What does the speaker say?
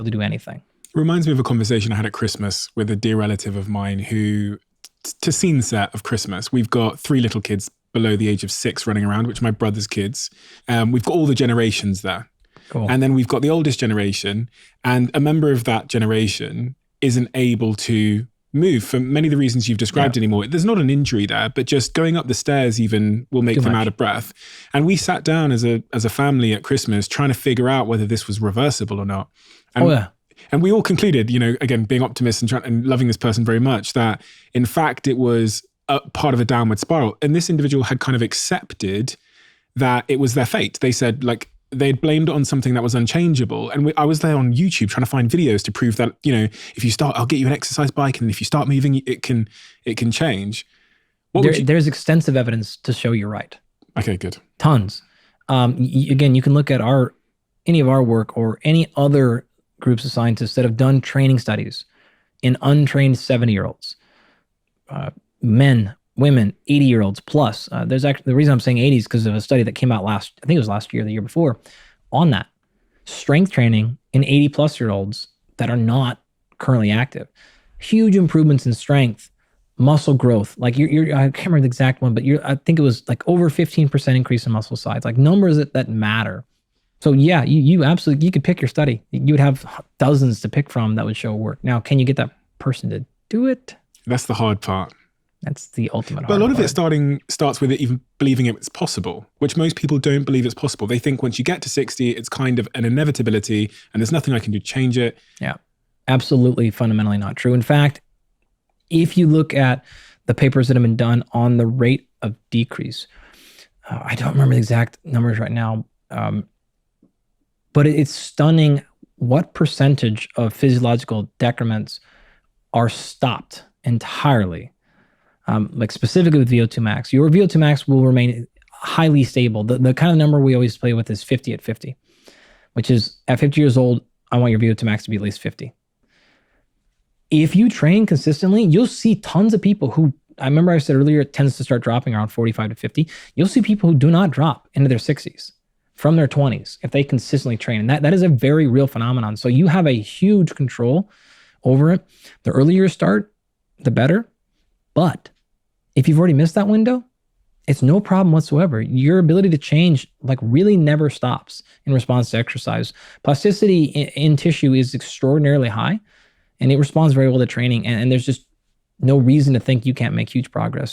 to do anything. Reminds me of a conversation I had at Christmas with a dear relative of mine who, to scene set of Christmas, we've got 3 little kids below the age of 6 running around, which are my brother's kids. We've got all the generations there. Cool. And then we've got the oldest generation, and a member of that generation isn't able to move for many of the reasons you've described anymore. There's not an injury there, but just going up the stairs even will make them out of breath. And we sat down as a family at Christmas trying to figure out whether this was reversible or not. And, and we all concluded, again, being optimists and loving this person very much, that in fact it was a part of a downward spiral. And this individual had kind of accepted that it was their fate. They said, they'd blamed it on something that was unchangeable. And I was there on YouTube trying to find videos to prove that, if you start, I'll get you an exercise bike. And if you start moving, it can change. There's extensive evidence to show you're right. Okay, good. Tons. Again, you can look at any of our work or any other groups of scientists that have done training studies in untrained 70-year-olds, men, women, 80-year-olds plus. There's actually, the reason I'm saying 80s because of a study that came out I think it was last year, the year before, on that. Strength training in 80-plus-year-olds that are not currently active. Huge improvements in strength, muscle growth. I can't remember the exact one, but I think it was over 15% increase in muscle size, numbers that matter. So yeah, you absolutely, you could pick your study. You would have dozens to pick from that would show work. Now, can you get that person to do it? That's the hard part. That's the ultimate. But a lot of it starts with it even believing it's possible, which most people don't believe it's possible. They think once you get to 60, it's kind of an inevitability and there's nothing I can do to change it. Yeah, absolutely fundamentally not true. In fact, if you look at the papers that have been done on the rate of decrease, I don't remember the exact numbers right now, but it's stunning what percentage of physiological decrements are stopped entirely. Specifically with VO2 max. Your VO2 max will remain highly stable. The kind of number we always play with is 50 at 50, which is at 50 years old, I want your VO2 max to be at least 50. If you train consistently, you'll see tons of people who, I remember I said earlier, it tends to start dropping around 45 to 50. You'll see people who do not drop into their 60s from their 20s if they consistently train. And that is a very real phenomenon. So you have a huge control over it. The earlier you start, the better. But if you've already missed that window, it's no problem whatsoever. Your ability to change really never stops in response to exercise. Plasticity in tissue is extraordinarily high and it responds very well to training. And there's just no reason to think you can't make huge progress.